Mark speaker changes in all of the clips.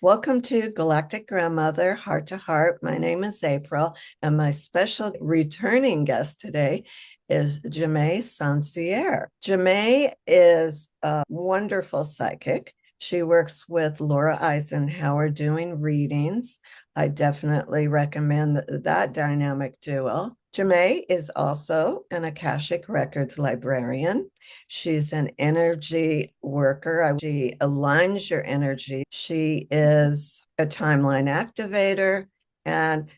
Speaker 1: Welcome to Galactic Grandmother Heart to Heart. My name is April, and my special returning guest today is Jemaa Sonciré. Jemaa is a wonderful psychic. She works with Laura Eisenhower doing readings. I definitely recommend that dynamic duo. Jemaa is also an Akashic Records librarian. She's an energy worker. She aligns your energy. She is a timeline activator. And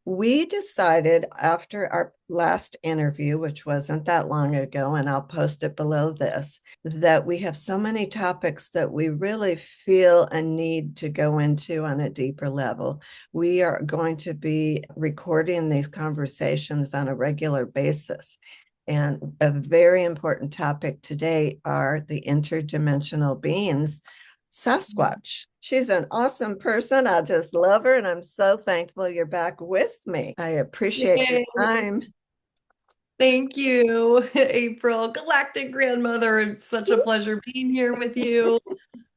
Speaker 1: we decided after our last interview, which wasn't that long ago, and I'll post it below this, that we have so many topics that we really feel a need to go into on a deeper level. We are going to be recording these conversations on a regular basis. And a very important topic today are the interdimensional beings, Sasquatch. She's an awesome person. I just love her, and I'm so thankful you're back with me. I appreciate your
Speaker 2: Yay.
Speaker 1: time.
Speaker 2: Thank you, April. Galactic grandmother. It's such a pleasure being here with you.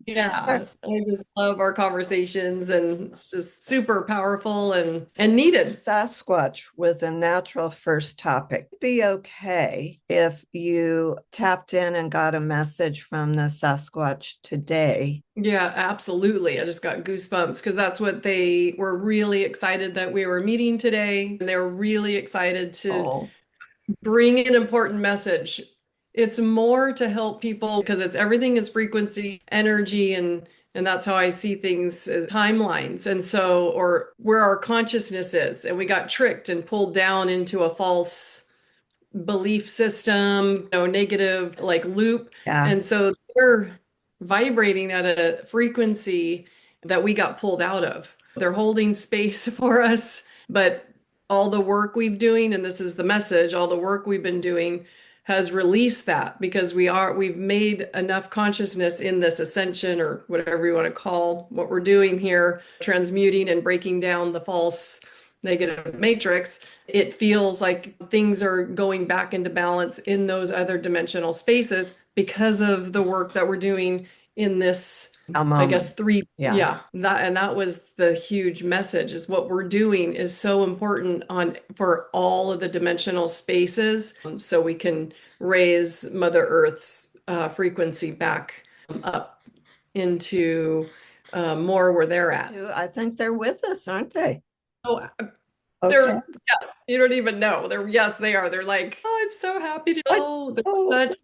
Speaker 2: Yeah, I just love our conversations and it's just super powerful and needed.
Speaker 1: Sasquatch was a natural first topic. It'd be okay if you tapped in and got a message from the Sasquatch today.
Speaker 2: Yeah, absolutely. I just got goosebumps because that's what they were really excited that we were meeting today. And they were really excited to
Speaker 1: Oh,
Speaker 2: bring an important message. It's more to help people because it's everything is frequency, energy, and that's how I see things as timelines. And so, or where our consciousness is, and we got tricked and pulled down into a false belief system, negative like loop.
Speaker 1: yeah.
Speaker 2: And so they're vibrating at a frequency that we got pulled out of. They're holding space for us, but all the work we've doing, and this is the message, all the work we've been doing has released that because we've made enough consciousness in this ascension or whatever you want to call what we're doing here, transmuting and breaking down the false negative matrix. It feels like things are going back into balance in those other dimensional spaces because of the work that we're doing in this,
Speaker 1: A
Speaker 2: I guess,
Speaker 1: moment.
Speaker 2: three.
Speaker 1: Yeah.
Speaker 2: Yeah, that was the huge message is what we're doing is so important on for all of the dimensional spaces, so we can raise Mother Earth's frequency back up into more where they're at.
Speaker 1: I think they're with us, aren't they?
Speaker 2: Oh,
Speaker 1: Okay.
Speaker 2: they're, yes, you don't even know. Yes, they are. They're like, oh, I'm so happy to know. They're
Speaker 1: Oh,
Speaker 2: such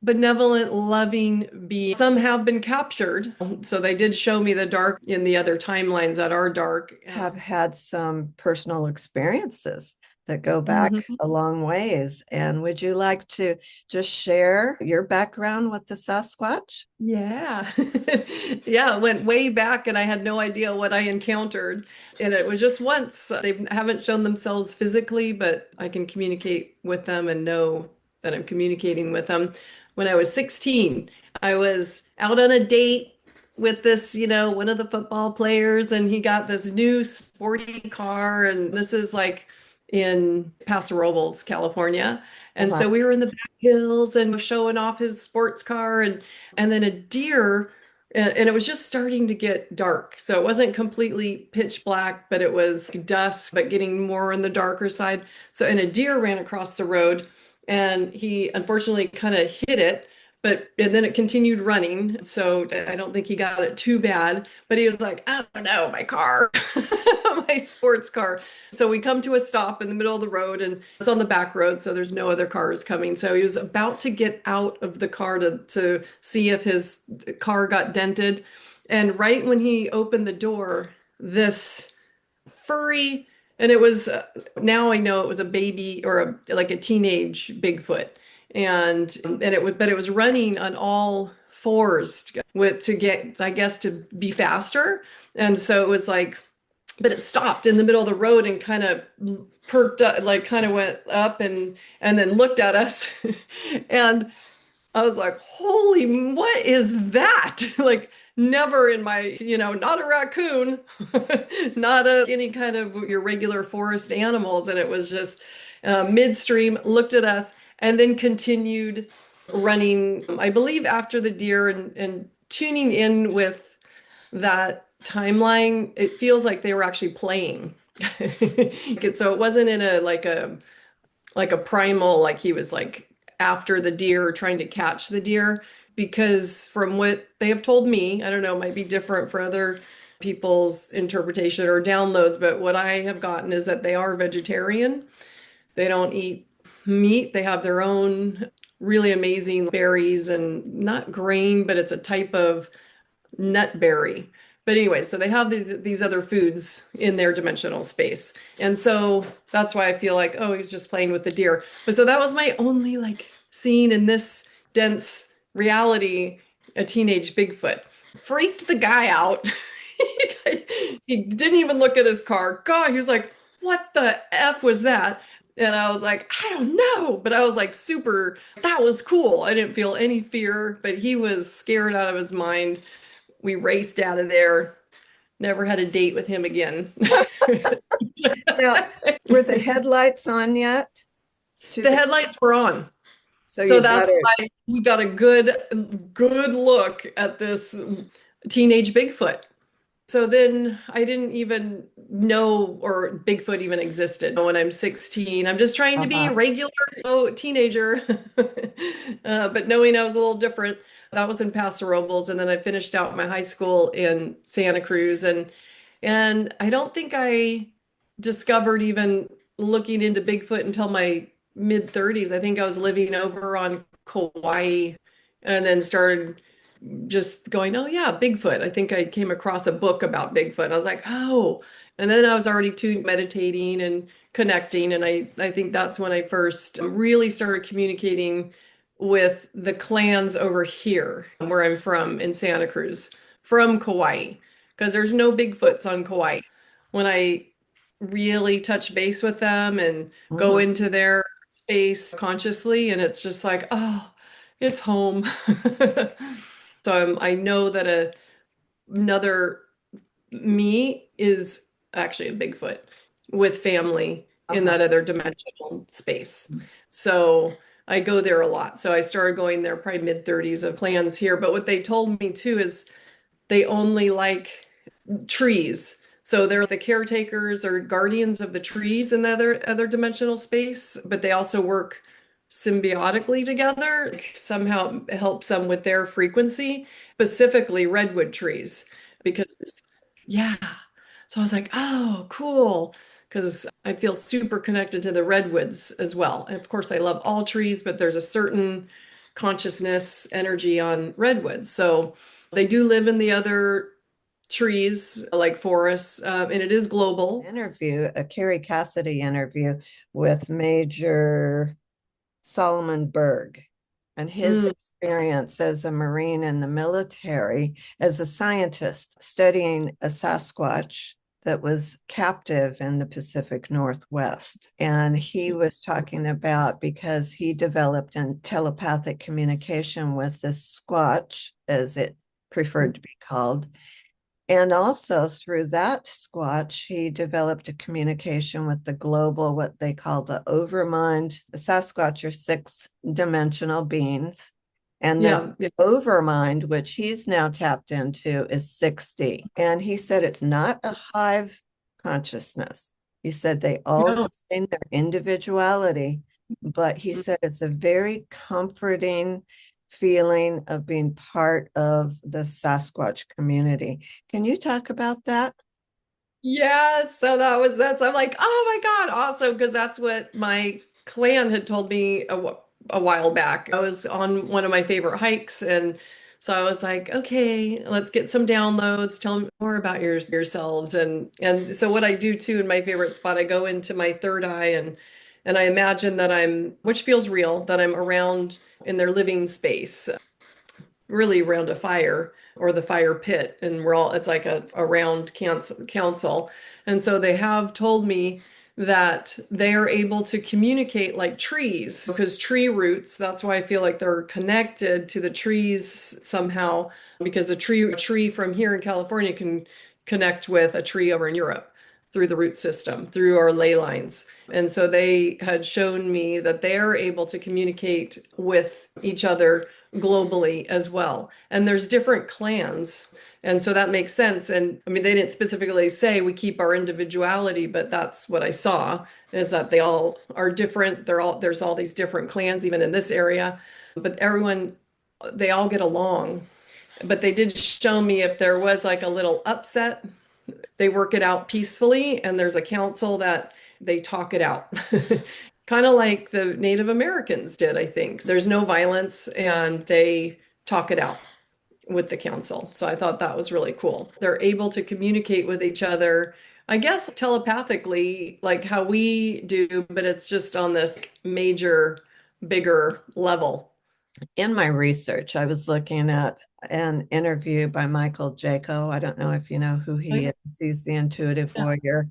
Speaker 2: benevolent, loving beings. Some have been captured. So they did show me the dark in the other timelines that are dark.
Speaker 1: have had some personal experiences that go back
Speaker 2: Mhm.
Speaker 1: a long ways. And would you like to just share your background with the Sasquatch?
Speaker 2: Yeah. Yeah, it went way back and I had no idea what I encountered. And it was just once. They haven't shown themselves physically, but I can communicate with them and know that I'm communicating with them. When I was 16, I was out on a date with this, one of the football players, and he got this new sporty car. And this is like in Paso Robles, California. And
Speaker 1: Uh-huh.
Speaker 2: so we were in the back hills and showing off his sports car and then a deer and it was just starting to get dark. So it wasn't completely pitch black, but it was dusk, but getting more on the darker side. So, and a deer ran across the road and he unfortunately kind of hit it, and then it continued running. So I don't think he got it too bad, but he was like, I don't know, my car, my sports car. So we come to a stop in the middle of the road and it's on the back road, so there's no other cars coming. So he was about to get out of the car to see if his car got dented. And right when he opened the door, this furry, and it was now I know it was a baby or like a teenage Bigfoot. And it was running on all fours with to get, I guess, to be faster. And so it was like, but it stopped in the middle of the road and kind of perked up, like kind of went up and then looked at us. And I was like, holy, what is that? Like, never in my, not a raccoon, not any kind of your regular forest animals. And it was just midstream, looked at us, and then continued running, I believe, after the deer and tuning in with that timeline, it feels like they were actually playing. So it wasn't in a like a primal, like he was like after the deer or trying to catch the deer. Because from what they have told me, I don't know, it might be different for other people's interpretation or downloads, but what I have gotten is that they are vegetarian. They don't eat meat. They have their own really amazing berries and not grain, but it's a type of nutberry. But anyway, so they have these other foods in their dimensional space. And so that's why I feel like, oh, he's just playing with the deer. But so that was my only like scene in this dense reality, a teenage Bigfoot. Freaked the guy out. He didn't even look at his car. God, he was like, what the F was that? And I was like, I don't know. But I was like, super, that was cool. I didn't feel any fear, but he was scared out of his mind. We raced out of there. Never had a date with him again.
Speaker 1: Now, were the headlights on yet? To
Speaker 2: The
Speaker 1: the
Speaker 2: headlights were on.
Speaker 1: so
Speaker 2: So
Speaker 1: you got
Speaker 2: that's
Speaker 1: it.
Speaker 2: why we got a good look at this teenage Bigfoot. So then I didn't even know or Bigfoot even existed when I'm 16. I'm just trying to be a
Speaker 1: Uh-huh.
Speaker 2: regular teenager. But knowing I was a little different, that was in Paso Robles. And then I finished out my high school in Santa Cruz. And I don't think I discovered even looking into Bigfoot until my mid 30s. I think I was living over on Kauai and then started just going, oh yeah, Bigfoot. I think I came across a book about Bigfoot. And I was like, oh. And then I was already too meditating and connecting. And I think that's when I first really started communicating with the clans over here, where I'm from in Santa Cruz, from Kauai, because there's no Bigfoots on Kauai. When I really touch base with them and go
Speaker 1: Mhm.
Speaker 2: into their space consciously, and it's just like, oh, it's home. So I know that another me is actually a Bigfoot with family in
Speaker 1: Uh-huh.
Speaker 2: that other dimensional space. So I go there a lot. So I started going there probably mid 30s of plans here. But what they told me too is they only like trees. So they're the caretakers or guardians of the trees in the other dimensional space, but they also work symbiotically together. Like somehow it helps them with their frequency, specifically redwood trees. Because yeah. So I was like, oh, cool. Because I feel super connected to the redwoods as well. And of course, I love all trees, but there's a certain consciousness energy on redwoods. So they do live in the other trees like forests, and it is global.
Speaker 1: Interview, a Carrie Cassidy interview with Major Solomon Berg and his
Speaker 2: Mm,
Speaker 1: experience as a Marine in the military, as a scientist studying a Sasquatch that was captive in the Pacific Northwest. And he was talking about because he developed a telepathic communication with this Squatch, as it preferred to be called, and also through that Squatch, he developed a communication with the global, what they call the overmind. The Sasquatch are six-dimensional beings. And then
Speaker 2: yeah, yeah.
Speaker 1: overmind, which he's now tapped into, is 6D. And he said it's not a hive consciousness. He said they all
Speaker 2: No.
Speaker 1: retain their individuality, but he said it's a very comforting feeling of being part of the Sasquatch community. Can you talk about that?
Speaker 2: Yeah, so that's I'm like, oh my God, awesome, because that's what my clan had told me a while back. I was on one of my favorite hikes, and so I was like, okay, let's get some downloads. Tell me more about yourselves, and so what I do too in my favorite spot, I go into my third eye and I imagine that which feels real, that I'm around in their living space, really around a fire or the fire pit, and it's like a round council. And so they have told me that they are able to communicate like trees because tree roots, that's why I feel like they're connected to the trees somehow, because a tree from here in California can connect with a tree over in Europe through the root system, through our ley lines. And so they had shown me that they're able to communicate with each other globally as well. And there's different clans. And so that makes sense. And I mean, they didn't specifically say we keep our individuality, but that's what I saw is that they all are different. There's all these different clans, even in this area, but they all get along. But they did show me if there was like a little upset, they work it out peacefully, and there's a council that they talk it out. Kind of like the Native Americans did, I think. There's no violence and they talk it out with the council. So I thought that was really cool. They're able to communicate with each other, I guess telepathically, like how we do, but it's just on this major, bigger level.
Speaker 1: In my research, I was looking at an interview by Michael Jaco. I don't know if you know who he
Speaker 2: Right?
Speaker 1: is. He's the intuitive
Speaker 2: Yeah.
Speaker 1: warrior.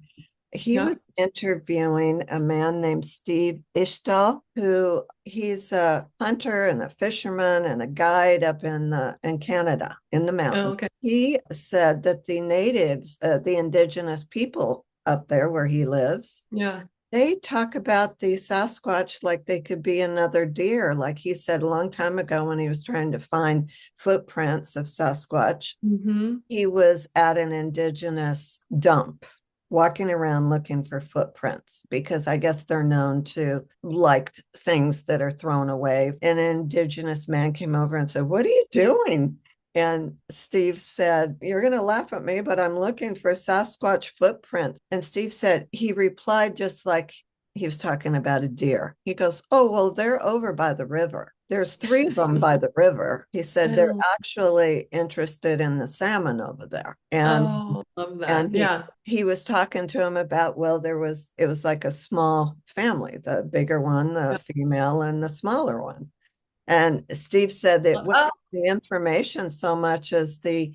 Speaker 1: He
Speaker 2: Yeah.
Speaker 1: was interviewing a man named Steve Ishtal, who he's a hunter and a fisherman and a guide up in Canada in the
Speaker 2: Oh,
Speaker 1: mountains.
Speaker 2: okay.
Speaker 1: He said that the natives, the indigenous people up there where he lives,
Speaker 2: Yeah.
Speaker 1: they talk about the Sasquatch like they could be another deer. Like he said a long time ago when he was trying to find footprints of Sasquatch,
Speaker 2: Hmm.
Speaker 1: he was at an indigenous dump walking around looking for footprints because I guess they're known to like things that are thrown away. An indigenous man came over and said, "What are you doing?" And Steve said, "You're going to laugh at me, but I'm looking for Sasquatch footprints." And Steve said, he replied just like he was talking about a deer. He goes, "Oh, well, they're over by the river. There's three of them by the river." He said they're
Speaker 2: Oh,
Speaker 1: actually interested in the salmon over there.
Speaker 2: oh, love that.
Speaker 1: And
Speaker 2: Yeah.
Speaker 1: he was talking to him about, well, it was like a small family, the bigger one, the
Speaker 2: Yeah.
Speaker 1: female, and the smaller one. And Steve said that wasn't
Speaker 2: Oh,
Speaker 1: the information so much as the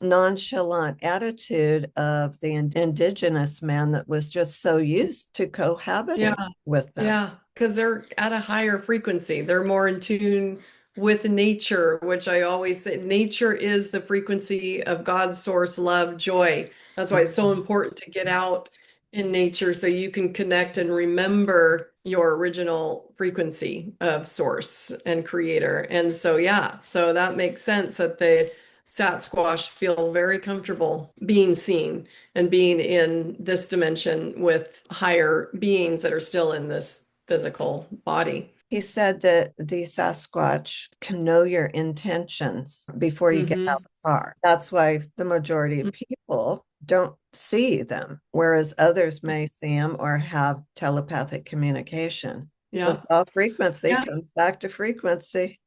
Speaker 1: nonchalant attitude of the indigenous man that was just so used to
Speaker 2: yeah.
Speaker 1: cohabiting with them.
Speaker 2: Yeah, because they're at a higher frequency. They're more in tune with nature, which I always say nature is the frequency of God's source, love, joy. That's why it's so important to get out in nature so you can connect and remember your original frequency of source and creator. And so, yeah, so that makes sense that the Sasquatch feel very comfortable being seen and being in this dimension with higher beings that are still in this physical body.
Speaker 1: He said that the Sasquatch can know your intentions before you get out
Speaker 2: Hmm.
Speaker 1: of the car. That's why the majority of people don't see them, whereas others may see them or have telepathic communication. So
Speaker 2: Yeah.
Speaker 1: it's all frequency,
Speaker 2: Yeah.
Speaker 1: comes back to frequency.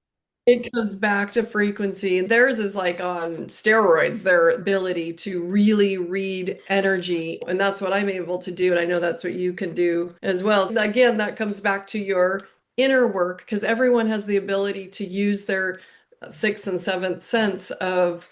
Speaker 2: It comes back to frequency. Theirs is like on steroids, their ability to really read energy. And that's what I'm able to do. And I know that's what you can do as well. And again, that comes back to your inner work because everyone has the ability to use their sixth and seventh sense of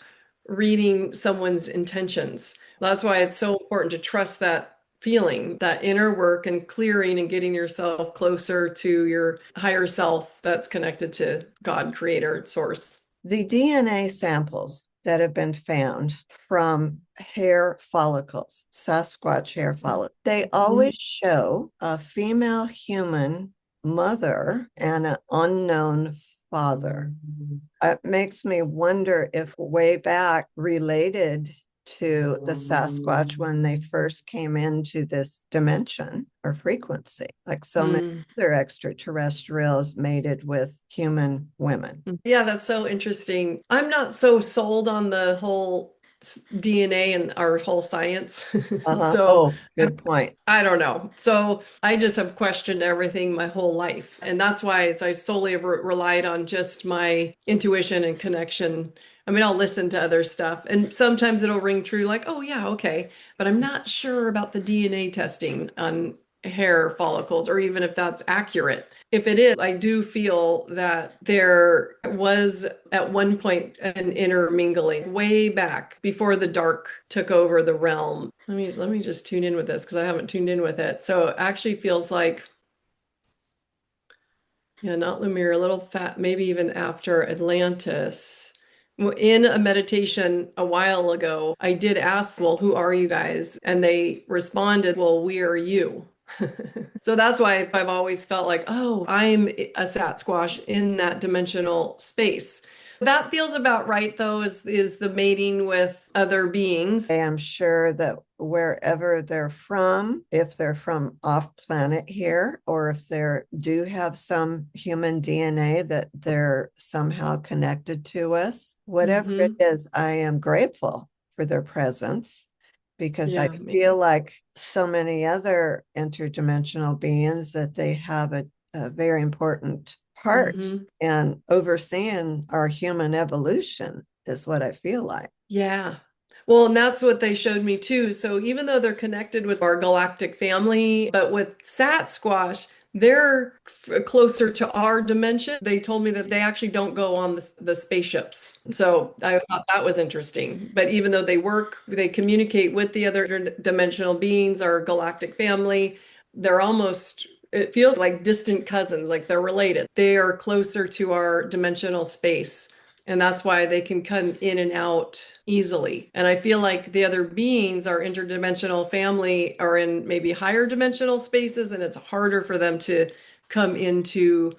Speaker 2: reading someone's intentions. That's why it's so important to trust that feeling, that inner work and clearing and getting yourself closer to your higher self that's connected to God, creator, source.
Speaker 1: The DNA samples that have been found from hair follicles, Sasquatch hair follicles, they
Speaker 2: Mhm.
Speaker 1: always show a female human mother and an unknown father. It makes me wonder if way back related to the Sasquatch when they first came into this dimension or frequency, like so many
Speaker 2: Mm.
Speaker 1: other extraterrestrials mated with human women.
Speaker 2: Yeah, that's so interesting. I'm not so sold on the whole DNA and our whole science.
Speaker 1: Uh-huh.
Speaker 2: So
Speaker 1: Oh, good point.
Speaker 2: I don't know. So I just have questioned everything my whole life. And that's why I solely have relied on just my intuition and connection. I mean, I'll listen to other stuff and sometimes it'll ring true, like, oh, yeah, okay. But I'm not sure about the DNA testing on hair follicles or even if that's accurate. If it is, I do feel that there was at one point an intermingling way back before the dark took over the realm. Let me just tune in with this because I haven't tuned in with it. So it actually feels like, yeah, not Lumiere, a little fat, maybe even after Atlantis. In a meditation a while ago, I did ask, well, who are you guys? And they responded, well, we are you. So that's why I've always felt like, oh, I'm a Sasquatch in that dimensional space. That feels about right, though, is the mating with other beings.
Speaker 1: I am sure that wherever they're from, if they're from off planet here, or if they do have some human DNA that they're somehow connected to us, whatever it
Speaker 2: Hmm.
Speaker 1: is, I am grateful for their presence because I
Speaker 2: Yeah.
Speaker 1: feel like so many other interdimensional beings that they have a very important part
Speaker 2: Hmm.
Speaker 1: in overseeing our human evolution, is what I feel like.
Speaker 2: Yeah. Well, and that's what they showed me too. So even though they're connected with our galactic family, but with Sasquatch, they're closer to our dimension. They told me that they actually don't go on the spaceships. So I thought that was interesting. But even though they communicate with the other dimensional beings, our galactic family, they're almost, it feels like distant cousins, like they're related. They are closer to our dimensional space. And that's why they can come in and out easily. And I feel like the other beings, our interdimensional family, are in maybe higher dimensional spaces, and it's harder for them to come into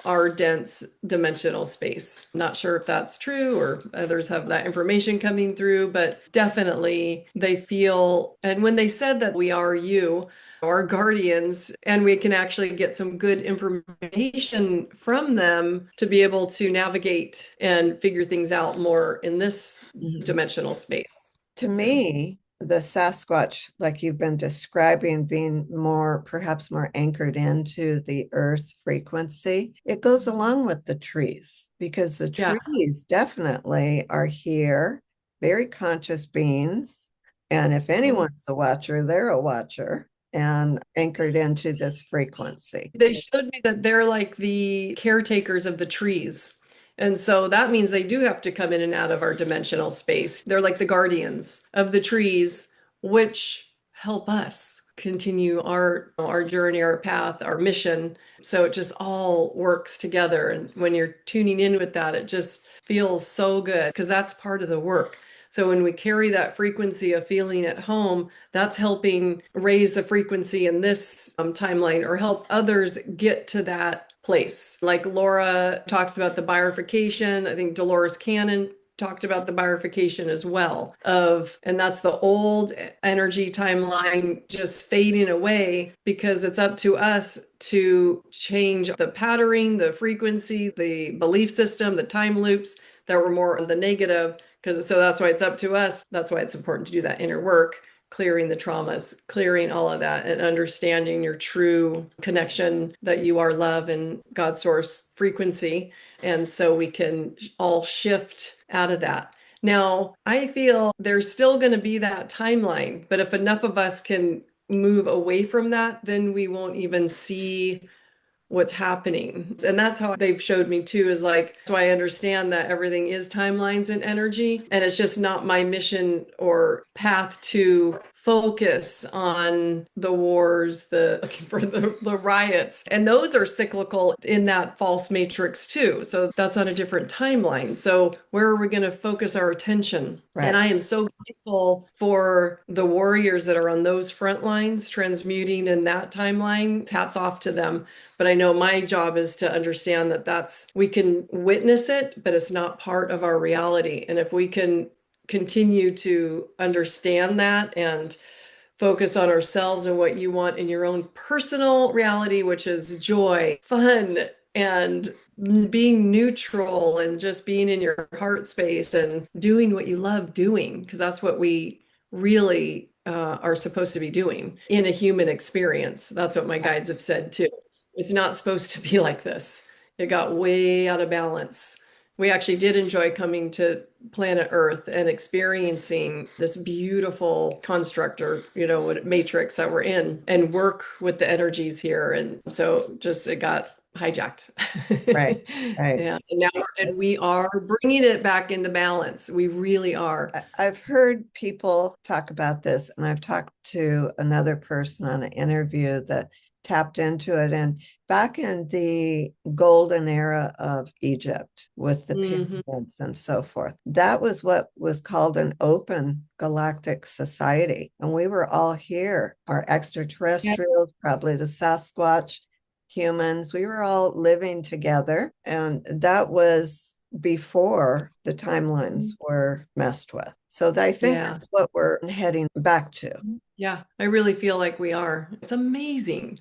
Speaker 2: our dense dimensional space. Not sure if that's true or others have that information coming through, but definitely they feel, and when they said that we are you, our guardians, and we can actually get some good information from them to be able to navigate and figure things out more in this
Speaker 1: Mhm.
Speaker 2: dimensional space.
Speaker 1: To
Speaker 2: Yeah.
Speaker 1: me, the Sasquatch, like you've been describing, being more, perhaps more anchored into the earth frequency, it goes along with the trees because the
Speaker 2: Yeah.
Speaker 1: trees definitely are here, very conscious beings. And if
Speaker 2: Oh.
Speaker 1: anyone's a watcher, they're a watcher and anchored into this frequency.
Speaker 2: They showed me that they're like the caretakers of the trees. And so that means they do have to come in and out of our dimensional space. They're like the guardians of the trees, which help us continue our journey, our path, our mission. So it just all works together. And when you're tuning in with that, it just feels so good because that's part of the work. So when we carry that frequency of feeling at home, that's helping raise the frequency in this timeline or help others get to that place. Like Laura talks about the bifurcation. I think Dolores Cannon talked about the bifurcation as well of, and that's the old energy timeline just fading away because it's up to us to change the patterning, the frequency, the belief system, the time loops that were more on the negative. Because so that's why it's up to us. That's why it's important to do that inner work, clearing the traumas, clearing all of that, and understanding your true connection that you are love and God source frequency. And so we can all shift out of that. Now, I feel there's still going to be that timeline, but if enough of us can move away from that, then we won't even see what's happening. And that's how they've showed me too, is like, so I understand that everything is timelines and energy. And it's just not my mission or path to focus on the wars, the looking for the riots. And those are cyclical in that false matrix too. So that's on a different timeline. So where are we going to focus our attention? And
Speaker 1: Right.
Speaker 2: I am so grateful for the warriors that are on those front lines transmuting in that timeline. Hats off to them. But I know my job is to understand that we can witness it, but it's not part of our reality. And if we can continue to understand that and focus on ourselves and what you want in your own personal reality, which is joy, fun, and being neutral and just being in your heart space and doing what you love doing, because that's what we really are supposed to be doing in a human experience. That's what my guides have said too. It's not supposed to be like this. It got way out of balance. We actually did enjoy coming to planet Earth and experiencing this beautiful construct or, matrix that we're in and work with the energies here. And so just it got hijacked.
Speaker 1: Right. Right.
Speaker 2: Yeah. And now and we are bringing it back into balance. We really are.
Speaker 1: I've heard people talk about this, and I've talked to another person on an interview that tapped into it. And back in the golden era of Egypt with the
Speaker 2: Hmm.
Speaker 1: pyramids and so forth, that was what was called an open galactic society. And we were all here, our
Speaker 2: Yeah.
Speaker 1: extraterrestrials, probably the Sasquatch, humans, we were all living together. And that was before the timelines were messed with. So I think
Speaker 2: Yeah.
Speaker 1: that's what we're heading back to.
Speaker 2: Yeah. I really feel like we are. It's amazing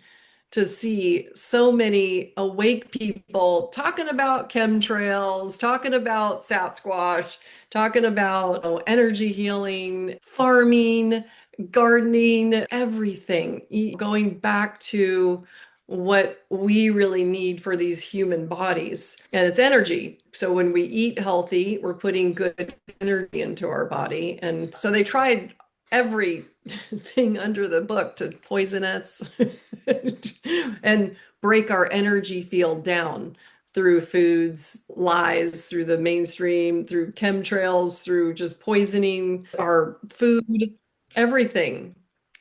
Speaker 2: to see so many awake people talking about chemtrails, talking about Sasquatch, talking about energy healing, farming, gardening, everything, going back to what we really need for these human bodies. And it's energy. So when we eat healthy, we're putting good energy into our body. And so they tried everything under the book to poison us and break our energy field down through foods, lies, through the mainstream, through chemtrails, through just poisoning our food, everything.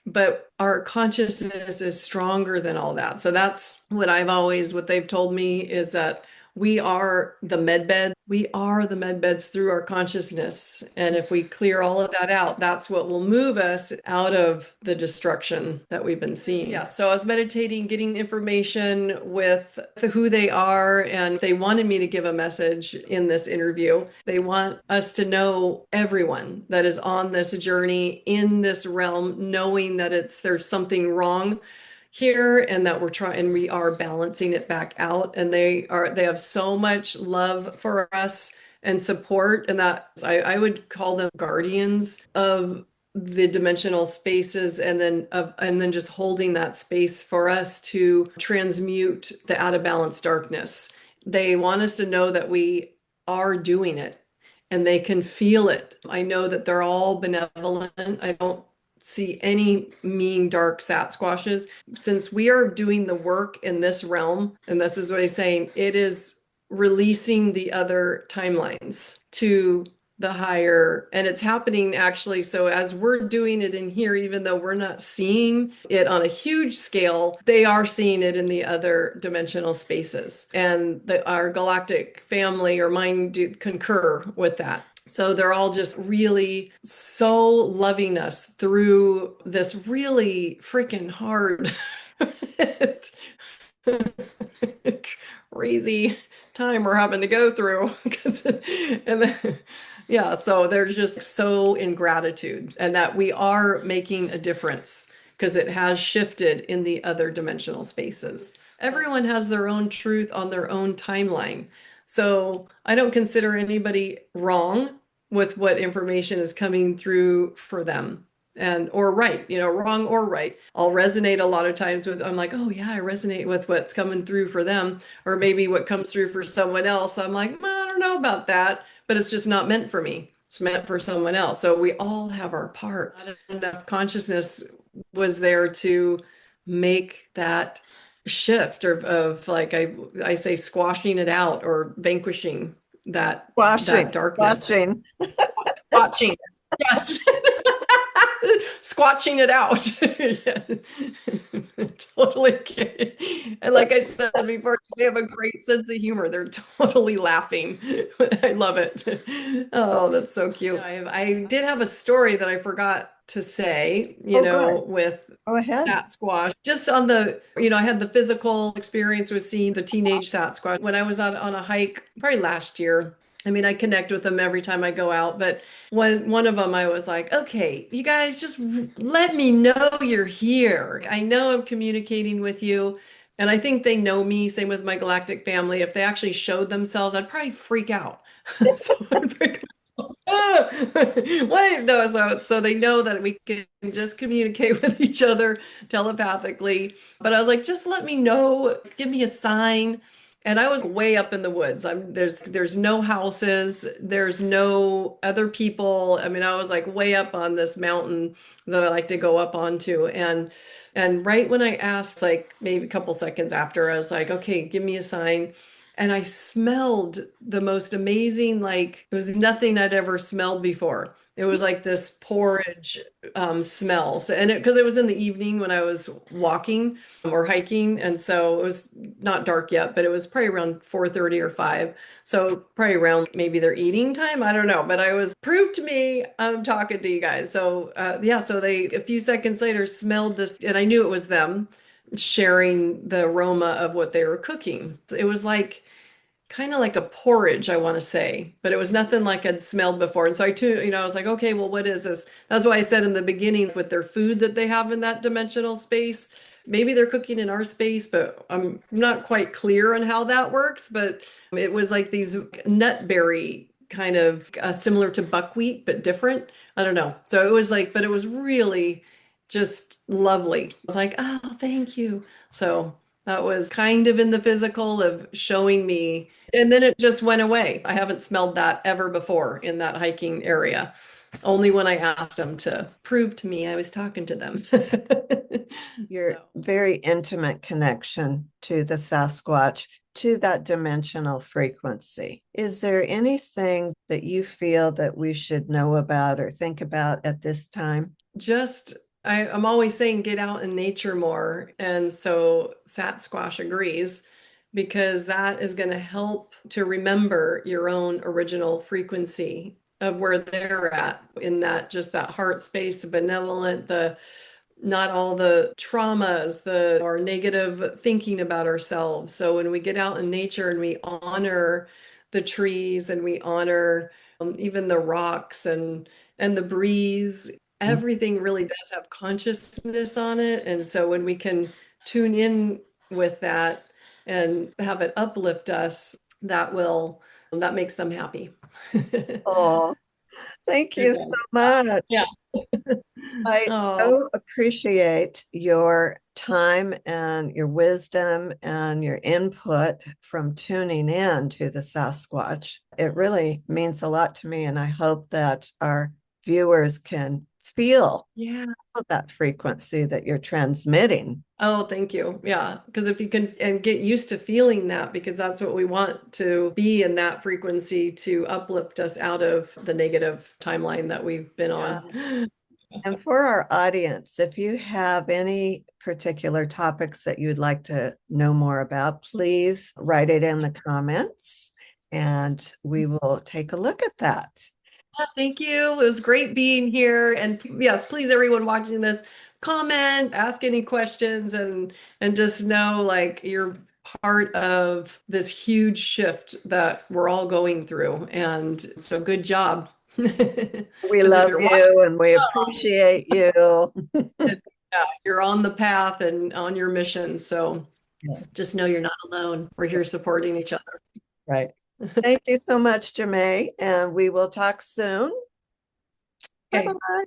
Speaker 2: But our consciousness is stronger than all that. So that's what they've told me is that we are the med bed. We are the med beds through our consciousness. And if we clear all of that out, that's what will move us out of the destruction that we've been seeing. Yeah. So I was meditating, getting information with who they are. And they wanted me to give a message in this interview. They want us to know everyone that is on this journey in this realm, knowing that there's something wrong here and that we are balancing it back out, and they have so much love for us and support, and that I would call them guardians of the dimensional spaces, and then just holding that space for us to transmute the out of balance darkness. They want us to know that we are doing it and they can feel it. I know that they're all benevolent. I don't see any mean, dark Sasquatches. Since we are doing the work in this realm, and this is what he's saying, it is releasing the other timelines to the higher, and it's happening actually. So as we're doing it in here, even though we're not seeing it on a huge scale, they are seeing it in the other dimensional spaces, and our galactic family or mind do concur with that. So they're all just really so loving us through this really freaking hard, crazy time we're having to go through. And then, yeah, so they're just so in gratitude and that we are making a difference because it has shifted in the other dimensional spaces. Everyone has their own truth on their own timeline. So I don't consider anybody wrong with what information is coming through for them and or right, wrong or right. I'll resonate a lot of times with, I'm like, oh yeah, I resonate with what's coming through for them, or maybe what comes through for someone else. I'm like, I don't know about that, but it's just not meant for me. It's meant for someone else. So we all have our part. Not enough consciousness was there to make that shift of like I say squashing it out or vanquishing that darkness.
Speaker 1: Squashing.
Speaker 2: Squatching. Yes. Squatching it out. Yeah. Totally kidding. And like I said before, they have a great sense of humor. They're totally laughing. I love it. Oh, that's so cute. I did have a story that I forgot to say,
Speaker 1: Oh, good.
Speaker 2: with
Speaker 1: Go ahead.
Speaker 2: Sasquatch. Just on I had the physical experience with seeing the teenage Sasquatch when I was out on a hike, probably last year. I mean, I connect with them every time I go out, but one of them, I was like, okay, you guys just let me know you're here. I know I'm communicating with you. And I think they know me. Same with my galactic family. If they actually showed themselves, I'd probably freak out. So I'd freak out. Wait, no, so they know that we can just communicate with each other telepathically. But I was like, just let me know, give me a sign. And I was way up in the woods. There's no houses, there's no other people. I mean, I was like way up on this mountain that I like to go up onto. And right when I asked, like maybe a couple seconds after, I was like, okay, give me a sign. And I smelled the most amazing, like it was nothing I'd ever smelled before. It was like this porridge smell. So, and because it was in the evening when I was walking or hiking, and so it was not dark yet, but it was probably around 4:30 or 5. So probably around maybe their eating time. I don't know, but I was proved to me I'm talking to you guys. So yeah, so they a few seconds later smelled this, and I knew it was them sharing the aroma of what they were cooking. It was like kind of like a porridge, I want to say, but it was nothing like I'd smelled before. And so I too, I was like, okay, well, what is this? That's why I said in the beginning with their food that they have in that dimensional space, maybe they're cooking in our space, but I'm not quite clear on how that works. But it was like these nutberry kind of similar to buckwheat, but different. I don't know. So it was like, but it was really just lovely. I was like, oh, thank you. So that was kind of in the physical of showing me, and then it just went away. I haven't smelled that ever before in that hiking area. Only when I asked them to prove to me I was talking to them.
Speaker 1: Your
Speaker 2: So,
Speaker 1: very intimate connection to the Sasquatch, to that dimensional frequency. Is there anything that you feel that we should know about or think about at this time?
Speaker 2: just I'm always saying get out in nature more. And so Sasquatch agrees because that is going to help to remember your own original frequency of where they're at in that just that heart space, the benevolent, the not all the traumas, the or negative thinking about ourselves. So when we get out in nature and we honor the trees and we honor even the rocks and the breeze, everything really does have consciousness on it. And so when we can tune in with that and have it uplift us, that makes them happy.
Speaker 1: Oh, thank
Speaker 2: It
Speaker 1: you so
Speaker 2: does. Yeah.
Speaker 1: much. I
Speaker 2: Oh,
Speaker 1: so appreciate your time and your wisdom and your input from tuning in to the Sasquatch. It really means a lot to me, and I hope that our viewers can feel
Speaker 2: yeah.
Speaker 1: that frequency that you're transmitting.
Speaker 2: Oh, thank you. Yeah, because if you can and get used to feeling that, because that's what we want to be in that frequency to uplift us out of the negative timeline that we've been
Speaker 1: Yeah.
Speaker 2: on.
Speaker 1: And for our audience, if you have any particular topics that you'd like to know more about, please write it in the comments and we will take a look at that.
Speaker 2: Yeah, thank you. It was great being here. And yes, please, everyone watching this, comment, ask any questions, and just know like you're part of this huge shift that we're all going through. And so good job.
Speaker 1: We
Speaker 2: Because if
Speaker 1: love
Speaker 2: you're watching,
Speaker 1: you and we appreciate you.
Speaker 2: yeah, you're on the path and on your mission. So
Speaker 1: Yes,
Speaker 2: just know you're not alone. We're here supporting each other.
Speaker 1: right. Thank you so much, Jemaa, and we will talk soon. Bye
Speaker 2: Okay.
Speaker 1: bye.